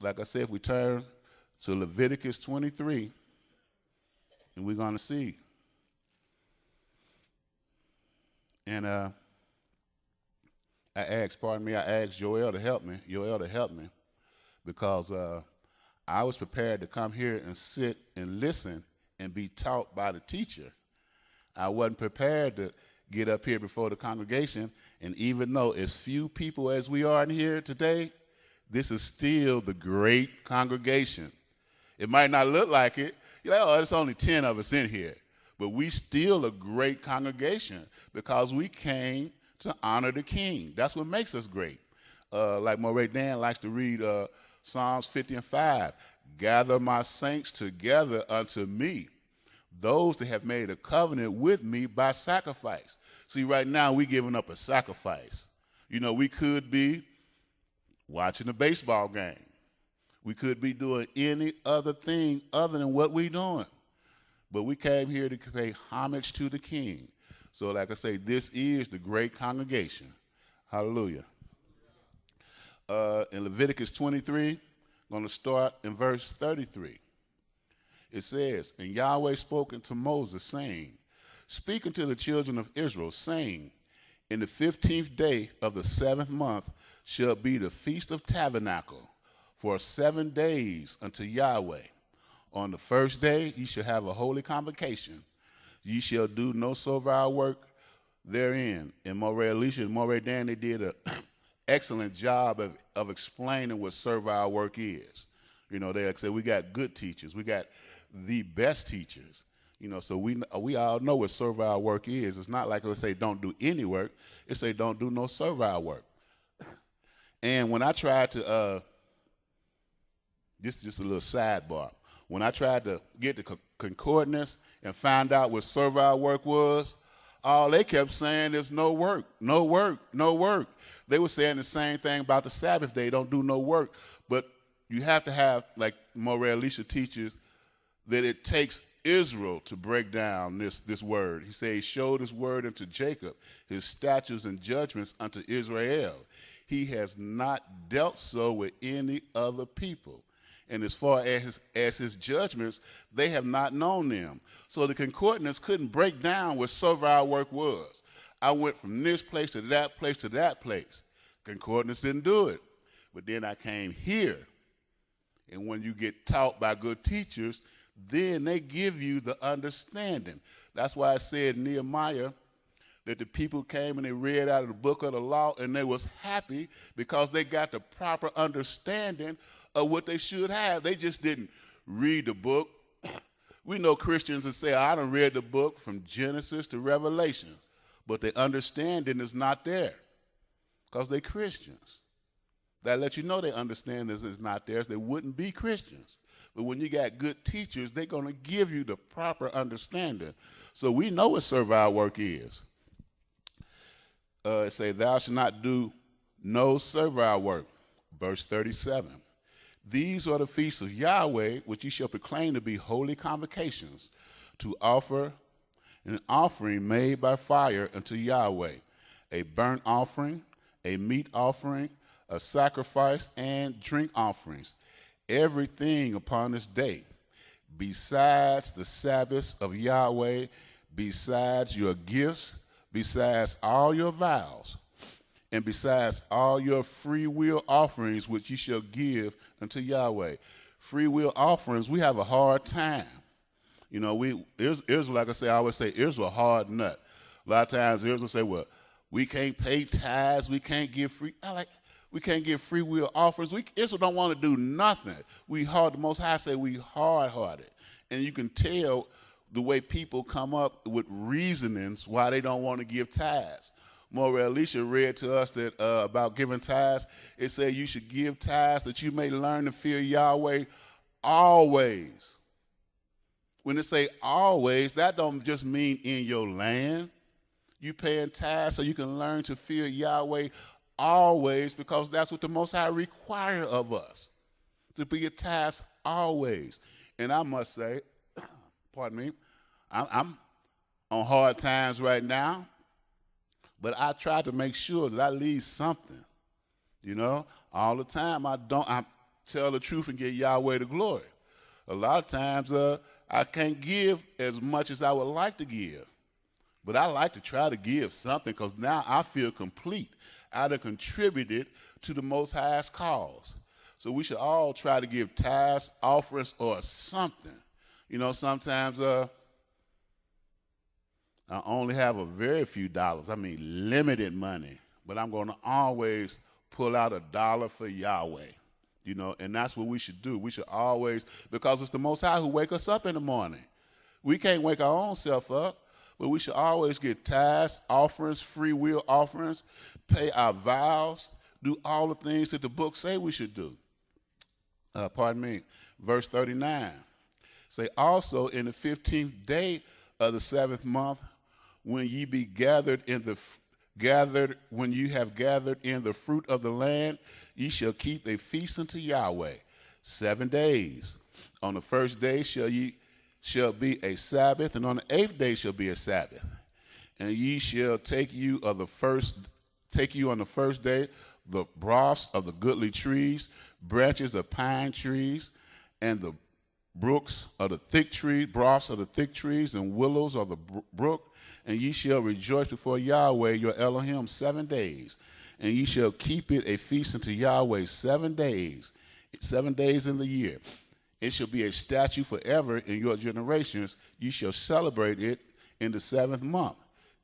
like I said, if we turn to Leviticus 23, and we're going to see. And I asked Joel to help me, because I was prepared to come here and sit and listen and be taught by the teacher. I wasn't prepared to get up here before the congregation, and even though as few people as we are in here today, this is still the great congregation. It might not look like it. You're like, oh, it's only 10 of us in here. But we still a great congregation because we came to honor the King. That's what makes us great. Like Moray Dan likes to read Psalms 50 and 5. Gather my saints together unto me, those that have made a covenant with me by sacrifice. See, right now we giving up a sacrifice. You know, we could be watching a baseball game. We could be doing any other thing other than what we're doing. But we came here to pay homage to the King. So like I say, this is the great congregation. Hallelujah. In Leviticus 23, I'm going to start in verse 33. It says, and Yahweh spoke unto Moses, saying, speak unto the children of Israel, saying, in the 15th day of the 7th month shall be the feast of tabernacle, for 7 days unto Yahweh. On the first day ye shall have a holy convocation. Ye shall do no servile work therein. And Moray Alicia and Moray Dan, they did an excellent job of explaining what servile work is. You know, they like say we got good teachers. We got the best teachers. You know, so we all know what servile work is. It's not like they say don't do any work. It say don't do no servile work. And when I tried to, this is just a little sidebar. When I tried to get the concordance and find out what servile work was, all they kept saying is no work, no work, no work. They were saying the same thing about the Sabbath day, don't do no work. But you have to have, like Moray Alicia teaches, that it takes Israel to break down this word. He said he showed his word unto Jacob, his statutes and judgments unto Israel. He has not dealt so with any other people. And as far as his judgments, they have not known them. So the concordance couldn't break down what servile work was. I went from this place to that place to that place. Concordance didn't do it. But then I came here. And when you get taught by good teachers, then they give you the understanding. That's why I said in Nehemiah that the people came and they read out of the book of the law and they was happy because they got the proper understanding of what they should have. They just didn't read the book. We know Christians that say, I done read the book from Genesis to Revelation, but their understanding is not there because they're Christians. That lets you know their understanding is not theirs. They wouldn't be Christians. But when you got good teachers, they're going to give you the proper understanding. So we know what servile work is. It say, thou shalt not do no servile work. Verse 37. These are the feasts of Yahweh, which ye shall proclaim to be holy convocations, to offer an offering made by fire unto Yahweh, a burnt offering, a meat offering, a sacrifice, and drink offerings, everything upon this day, besides the Sabbaths of Yahweh, besides your gifts, besides all your vows, and besides all your free will offerings which ye shall give unto Yahweh. Free will offerings, we have a hard time. You know, Israel, like I say, I always say, Israel a hard nut. A lot of times Israel say, well, we can't pay tithes, we can't give we can't give free will offerings. Israel don't want to do nothing. We hard, the Most High say we hard-hearted. And you can tell the way people come up with reasonings why they don't want to give tithes. Moray Alicia read to us that about giving tithes. It said you should give tithes that you may learn to fear Yahweh always. When it say always, that don't just mean in your land. You paying tithes so you can learn to fear Yahweh always, because that's what the Most High require of us, to be a tithes always. And I must say, pardon me, I'm on hard times right now. But I try to make sure that I leave something, you know. All the time tell the truth and give Yahweh the glory. A lot of times I can't give as much as I would like to give. But I like to try to give something because now I feel complete. I have contributed to the Most High's cause. So we should all try to give tithes, offerings, or something. You know, sometimes I only have a very few dollars. I mean, limited money. But I'm going to always pull out $1 for Yahweh. You know, and that's what we should do. We should always, because it's the Most High who wake us up in the morning. We can't wake our own self up. But we should always get tithes, offerings, free will offerings, pay our vows, do all the things that the book say we should do. Verse 39. Say, also in the 15th day of the 7th month, when ye be when you have gathered in the fruit of the land, ye shall keep a feast unto Yahweh 7 days. On the first day shall be a Sabbath, and on the 8th day shall be a Sabbath. And ye shall take you on the first day the broths of the goodly trees, branches of pine trees, and the brooks of the thick trees, broths of the thick trees, and willows of the brook. And ye shall rejoice before Yahweh your Elohim 7 days. And ye shall keep it a feast unto Yahweh 7 days in the year. It shall be a statute forever in your generations. Ye shall celebrate it in the 7th month.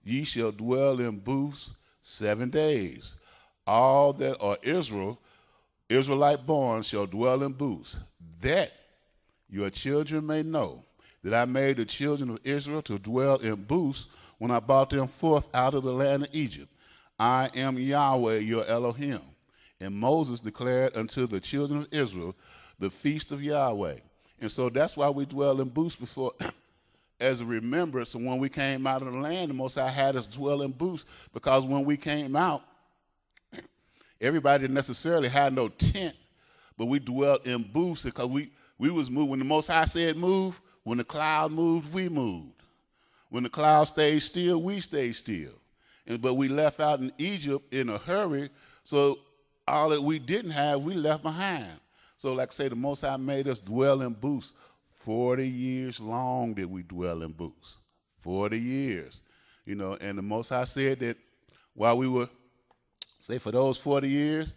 Ye shall dwell in booths 7 days. All that are Israelite born shall dwell in booths, that your children may know that I made the children of Israel to dwell in booths when I brought them forth out of the land of Egypt. I am Yahweh your Elohim. And Moses declared unto the children of Israel the feast of Yahweh. And so that's why we dwell in booths before, as a remembrance of when we came out of the land. The Most High had us dwell in booths because when we came out, everybody didn't necessarily have no tent, but we dwelt in booths because we was moved. When the Most High said move, when the cloud moved, we moved. When the cloud stayed still, we stayed still. But we left out in Egypt in a hurry, so all that we didn't have, we left behind. So like I say, the Most High made us dwell in booths. 40 years long did we dwell in booths. 40 years. You know, and the Most High said that while we were, say for those 40 years,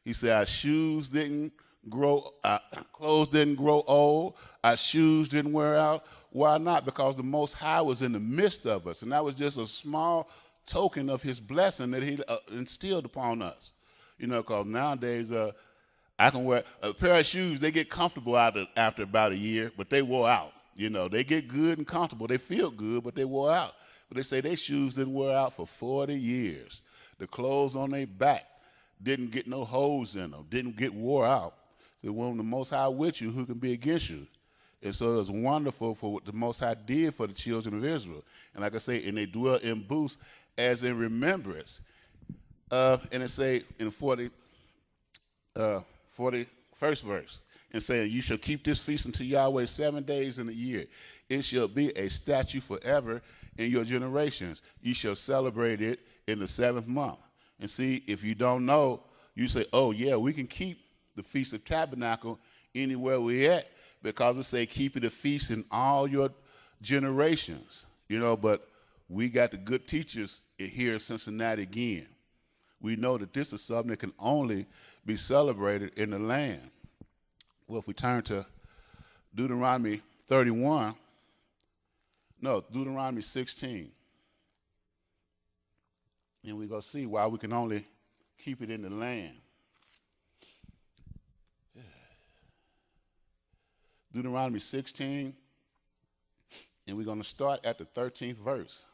he said our shoes didn't grow, our clothes didn't grow old, our shoes didn't wear out. Why not? Because the Most High was in the midst of us, and that was just a small token of his blessing that he instilled upon us. You know, because nowadays, I can wear a pair of shoes, they get comfortable after about a year, but they wore out. You know, they get good and comfortable. They feel good, but they wore out. But they say their shoes didn't wear out for 40 years. The clothes on their back didn't get no holes in them, didn't get wore out. So when the Most High with you, who can be against you? And so it was wonderful for what the Most High did for the children of Israel. And like I say, and they dwell in booths as in remembrance. And it say in 41st verse, and saying, you shall keep this feast unto Yahweh 7 days in a year. It shall be a statute forever in your generations. You shall celebrate it in the 7th month. And see, if you don't know, you say, oh yeah, we can keep the Feast of Tabernacle anywhere we at, because it say keep it a feast in all your generations. You know, but we got the good teachers here in Cincinnati again. We know that this is something that can only be celebrated in the land. Well, if we turn to Deuteronomy 16. And we're going to see why we can only keep it in the land. Deuteronomy 16, and we're going to start at the 13th verse.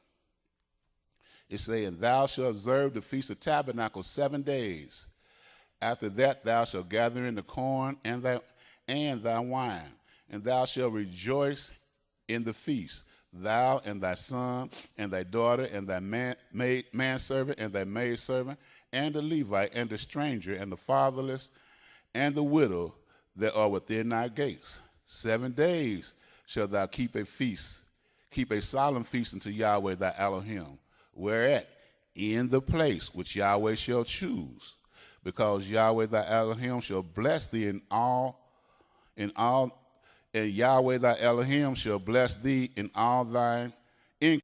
It's saying, thou shalt observe the Feast of Tabernacles 7 days. After that thou shalt gather in the corn and thy wine, and thou shalt rejoice in the feast, thou and thy son and thy daughter and thy manservant and thy maidservant, and the Levite and the stranger and the fatherless and the widow that are within thy gates. 7 days shalt thou keep a feast, keep a solemn feast unto Yahweh thy Elohim, whereat in the place which Yahweh shall choose, because Yahweh thy Elohim shall bless thee in all, and Yahweh thy Elohim shall bless thee in all thine